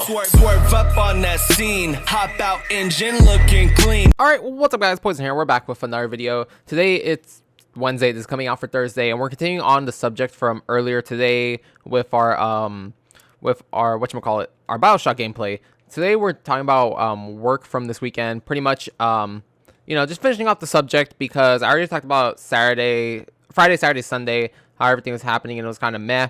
Swerve up on that scene, hop out engine looking clean. Alright, what's up guys, Poison here, we're back with another video. Today it's Wednesday, this is coming out for Thursday, and we're continuing on the subject from earlier today with our whatchamacallit, our BioShock gameplay. Today we're talking about work from this weekend, pretty much you know, just finishing off the subject because I already talked about Friday, Saturday, Sunday, how everything was happening and it was kind of meh.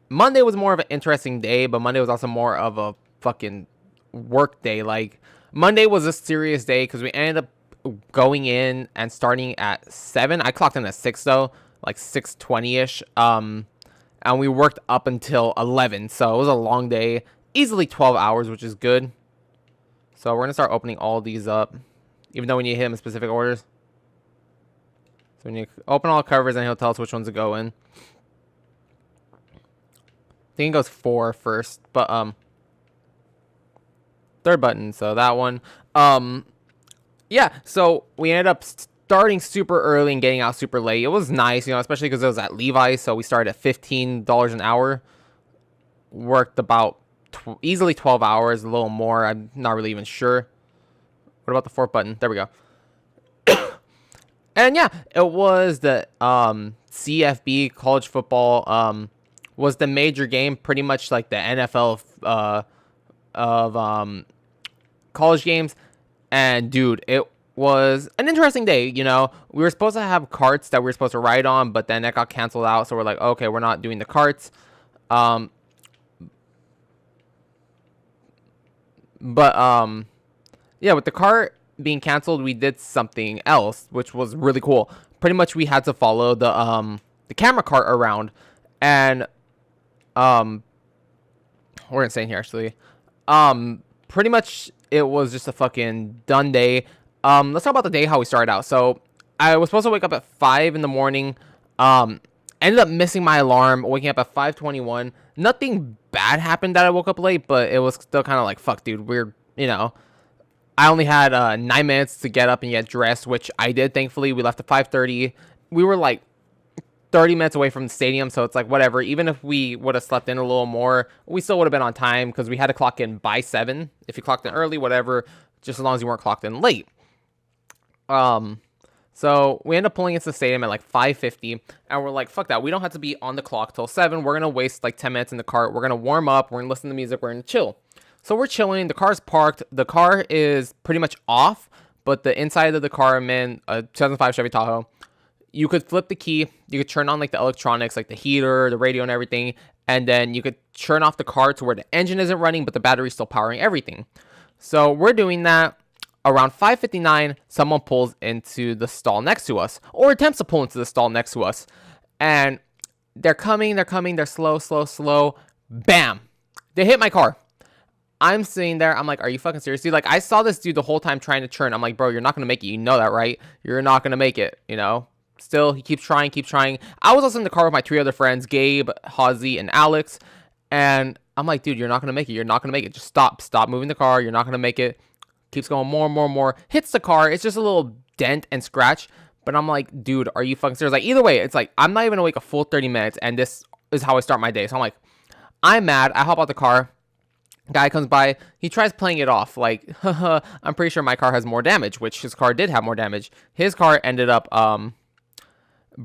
Monday was more of an interesting day, but Monday was also more of a fucking work day. Like, Monday was a serious day because we ended up going in and starting at 7. I clocked in at 6 though, like 6:20ish. And we worked up until 11, so it was a long day, easily 12 hours, which is good. So we're gonna start opening all these up, even though we need to hit them in specific orders. So we need to open all the covers and he'll tell us which ones to go in. I think it goes 4 first, but third button, so that one. Yeah, so we ended up starting super early and getting out super late. It was nice, you know, especially because it was at Levi's, so we started at $15 an hour. Worked about easily 12 hours, a little more. I'm not really even sure. What about the fourth button? There we go. And yeah, it was the CFB, college football, was the major game, pretty much like the NFL of college games. And dude, it was an interesting day. You know, we were supposed to have carts that we were supposed to ride on, but then that got canceled out, so we're like, okay, we're not doing the carts. Yeah, with the cart being canceled, we did something else, which was really cool. Pretty much we had to follow the camera cart around, and we're insane here actually. Pretty much it was just a fucking done day. Let's talk about the day, how we started out. So I was supposed to wake up at 5 in the morning. Ended up missing my alarm, waking up at 5:21. Nothing bad happened that I woke up late, but it was still kind of like, fuck, dude, we're, you know, I only had 9 minutes to get up and get dressed, which I did, thankfully. We left at 5:30. We were like 30 minutes away from the stadium, so it's like whatever. Even if we would have slept in a little more, we still would have been on time because we had to clock in by 7. If you clocked in early, whatever, just as long as you weren't clocked in late. So we ended up pulling into the stadium at like 5:50, and we're like, fuck that, we don't have to be on the clock till 7. We're gonna waste like 10 minutes in the cart. We're gonna warm up, we're gonna listen to music, we're gonna chill. So we're chilling, the car's parked, the car is pretty much off, but the inside of the car, man, a 2005 Chevy Tahoe, you could flip the key, you could turn on like the electronics, like the heater, the radio and everything, and then you could turn off the car to where the engine isn't running, but the battery's still powering everything. So we're doing that. Around 5:59, someone pulls into the stall next to us, or attempts to pull into the stall next to us. And they're coming, they're slow. Bam! They hit my car. I'm sitting there, I'm like, are you fucking serious, dude? Like, I saw this dude the whole time trying to turn. I'm like, bro, you're not gonna make it. You know that, right? You're not gonna make it, you know? Still, he keeps trying. I was also in the car with my 3 other friends, Gabe, Hazy, and Alex. And I'm like, dude, you're not gonna make it. Just stop moving the car. You're not gonna make it. Keeps going more. Hits the car. It's just a little dent and scratch. But I'm like, dude, are you fucking serious? Like, either way, it's like, I'm not even awake a full 30 minutes. And this is how I start my day. So I'm like, I'm mad. I hop out the car. Guy comes by. He tries playing it off. Like, haha, I'm pretty sure my car has more damage. Which his car did have more damage. His car ended up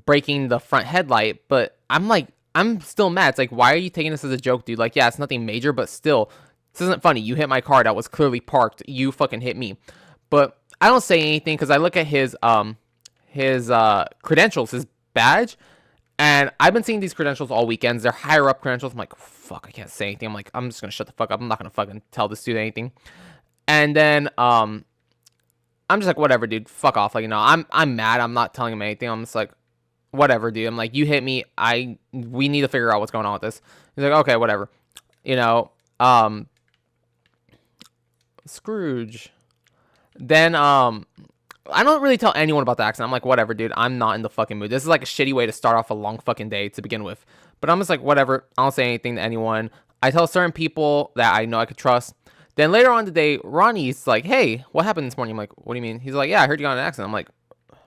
breaking the front headlight. But I'm like, I'm still mad. It's like, why are you taking this as a joke, dude? Like, yeah, it's nothing major. But still, this isn't funny. You hit my car that was clearly parked. You fucking hit me. But I don't say anything because I look at his credentials, his badge, and I've been seeing these credentials all weekends. They're higher up credentials. I'm like, fuck, I can't say anything. I'm like, I'm just gonna shut the fuck up. I'm not gonna fucking tell this dude anything. And then I'm just like, whatever, dude. Fuck off. Like, you know, I'm mad. I'm not telling him anything. I'm just like, whatever, dude. I'm like, you hit me. We need to figure out what's going on with this. He's like, okay, whatever. You know, Scrooge. Then I don't really tell anyone about the accident. I'm like, whatever, dude, I'm not in the fucking mood. This is like a shitty way to start off a long fucking day to begin with. But I'm just like, whatever, I don't say anything to anyone. I tell certain people that I know I could trust. Then later on today, Ronnie's like, hey, what happened this morning? I'm like, what do you mean? He's like, yeah, I heard you got in an accident. I'm like,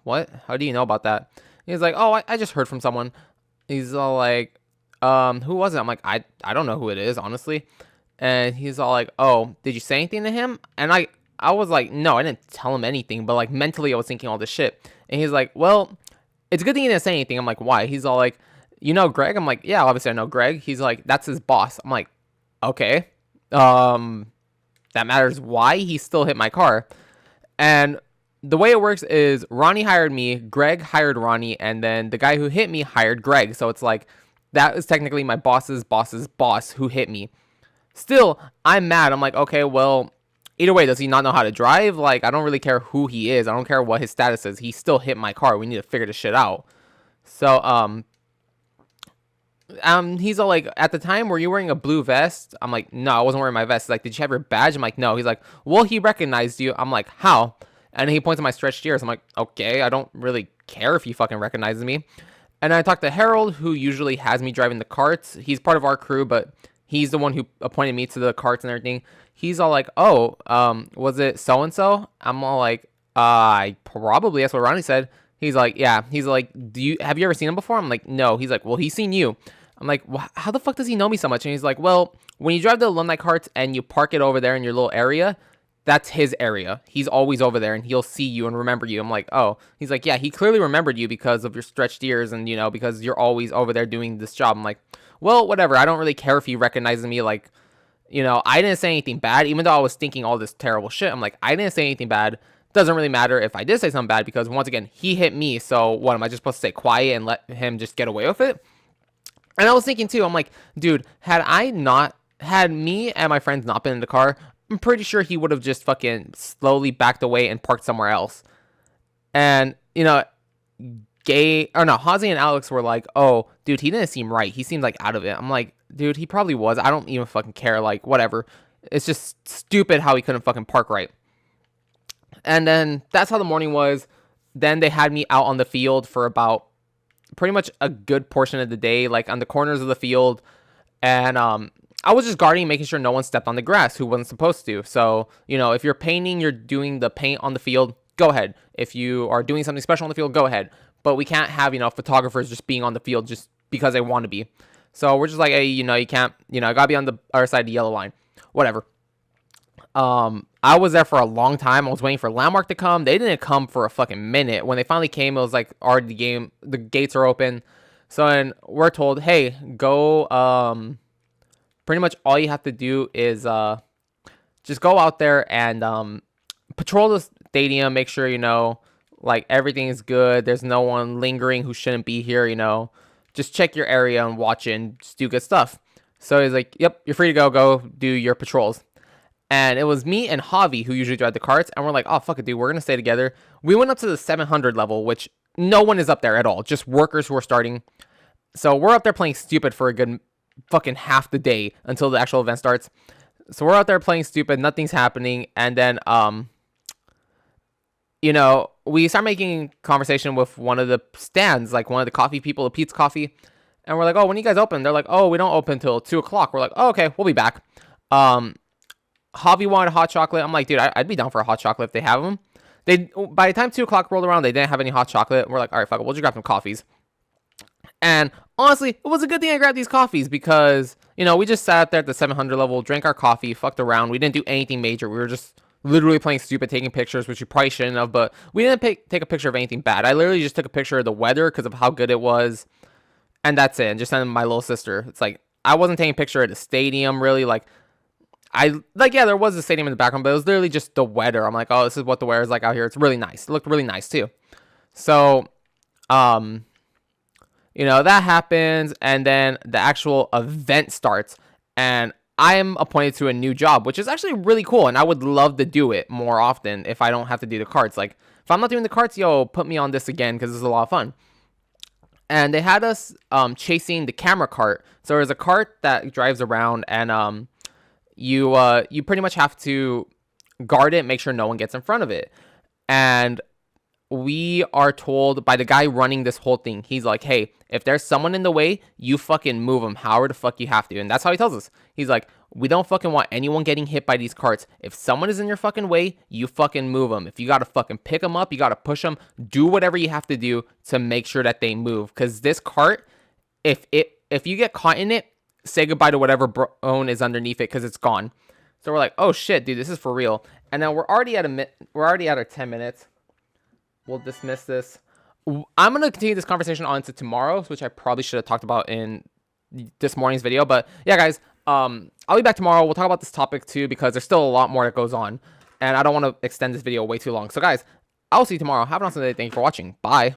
what? How do you know about that? He's like, oh, I just heard from someone. He's all like, who was it? I'm like, I don't know who it is, honestly. And he's all like, "Oh, did you say anything to him?" And I was like, "No, I didn't tell him anything." But like mentally, I was thinking all this shit. And he's like, "Well, it's a good thing you didn't say anything." I'm like, "Why?" He's all like, "You know Greg?" I'm like, "Yeah, obviously I know Greg." He's like, "That's his boss." I'm like, "Okay, um, that matters. Why?" He still hit my car. And the way it works is Ronnie hired me, Greg hired Ronnie, and then the guy who hit me hired Greg. So it's like that is technically my boss's boss's boss who hit me. Still, I'm mad. I'm like, okay, well, either way, does he not know how to drive? Like, I don't really care who he is. I don't care what his status is. He still hit my car. We need to figure this shit out. So, he's all like, at the time, were you wearing a blue vest? I'm like, no, I wasn't wearing my vest. He's like, did you have your badge? I'm like, no. He's like, well, he recognized you. I'm like, how? And he points at my stretched ears. I'm like, okay, I don't really care if he fucking recognizes me. And I talked to Harold, who usually has me driving the carts. He's part of our crew, but he's the one who appointed me to the carts and everything. He's all like, oh, was it so-and-so? I'm all like, I probably, that's what Ronnie said. He's like, yeah. He's like, have you ever seen him before? I'm like, no. He's like, well, he's seen you. I'm like, well, how the fuck does he know me so much? And he's like, well, when you drive the alumni carts and you park it over there in your little area, that's his area. He's always over there and he'll see you and remember you. I'm like, oh. He's like, yeah, he clearly remembered you because of your stretched ears and, you know, because you're always over there doing this job. I'm like, well, whatever. I don't really care if he recognizes me. Like, you know, I didn't say anything bad, even though I was thinking all this terrible shit. I'm like, I didn't say anything bad. Doesn't really matter if I did say something bad because, once again, he hit me. So what, am I just supposed to stay quiet and let him just get away with it? And I was thinking too, I'm like, dude, had me and my friends not been in the car, I'm pretty sure he would have just fucking slowly backed away and parked somewhere else. And, you know, Hazy and Alex were like, oh, dude, he didn't seem right. He seemed like out of it. I'm like, dude, he probably was. I don't even fucking care. Like, whatever. It's just stupid how he couldn't fucking park right. And then that's how the morning was. Then they had me out on the field for about pretty much a good portion of the day, like on the corners of the field. And I was just guarding, making sure no one stepped on the grass who wasn't supposed to. So, you know, if you're painting, you're doing the paint on the field, go ahead. If you are doing something special on the field, go ahead. But we can't have, you know, photographers just being on the field just because they want to be. So we're just like, hey, you know, you can't, you know, I gotta be on the other side of the yellow line. Whatever. I was there for a long time. I was waiting for Landmark to come. They didn't come for a fucking minute. When they finally came, it was like already the gates are open. So then we're told, hey, go, pretty much all you have to do is just go out there and patrol the stadium, make sure, you know, like everything is good. There's no one lingering who shouldn't be here, you know. Just check your area and watch it and just do good stuff. So he's like, yep, you're free to go do your patrols. And it was me and Javi who usually drive the carts, and we're like, oh, fuck it, dude, we're going to stay together. We went up to the 700 level, which no one is up there at all, just workers who are starting. So we're up there playing stupid for a good fucking half the day until the actual event starts. So we're out there playing stupid, nothing's happening, and then, you know, we start making conversation with one of the stands, like one of the coffee people, the Pete's Coffee, and we're like, oh, when you guys open? They're like, oh, we don't open until 2 o'clock. We're like, oh, okay, we'll be back. Javi wanted hot chocolate. I'm like, dude, I'd be down for a hot chocolate if they have them. By the time 2 o'clock rolled around, they didn't have any hot chocolate. We're like, all right, fuck it, we'll just grab some coffees. And honestly, it was a good thing I grabbed these coffees because, you know, we just sat there at the 700 level, drank our coffee, fucked around. We didn't do anything major. We were just literally playing stupid, taking pictures, which we probably shouldn't have, but we didn't take a picture of anything bad. I literally just took a picture of the weather because of how good it was. And that's it. And just sent my little sister. It's like, I wasn't taking a picture of the stadium, really. Yeah, there was a stadium in the background, but it was literally just the weather. I'm like, oh, this is what the weather is like out here. It's really nice. It looked really nice too. So, you know, that happens, and then the actual event starts, and I am appointed to a new job, which is actually really cool, and I would love to do it more often if I don't have to do the carts. Like, if I'm not doing the carts, yo, put me on this again, because this is a lot of fun. And they had us chasing the camera cart. So there's a cart that drives around, and you pretty much have to guard it, make sure no one gets in front of it. And we are told by the guy running this whole thing, he's like, hey, if there's someone in the way, you fucking move them however the fuck you have to. And that's how he tells us. He's like, we don't fucking want anyone getting hit by these carts. If someone is in your fucking way, you fucking move them. If you gotta fucking pick them up, you gotta push them, do whatever you have to do to make sure that they move. Because this cart, if you get caught in it, say goodbye to whatever bone is underneath it because it's gone. So we're like, oh shit, dude, this is for real. And now we're already at our 10 minutes. We'll dismiss this. I'm gonna continue this conversation on to tomorrow, which I probably should have talked about in this morning's video. But yeah, guys, I'll be back tomorrow. We'll talk about this topic too because there's still a lot more that goes on, and I don't want to extend this video way too long. So guys, I'll see you tomorrow. Have an awesome day. Thank you for watching. Bye.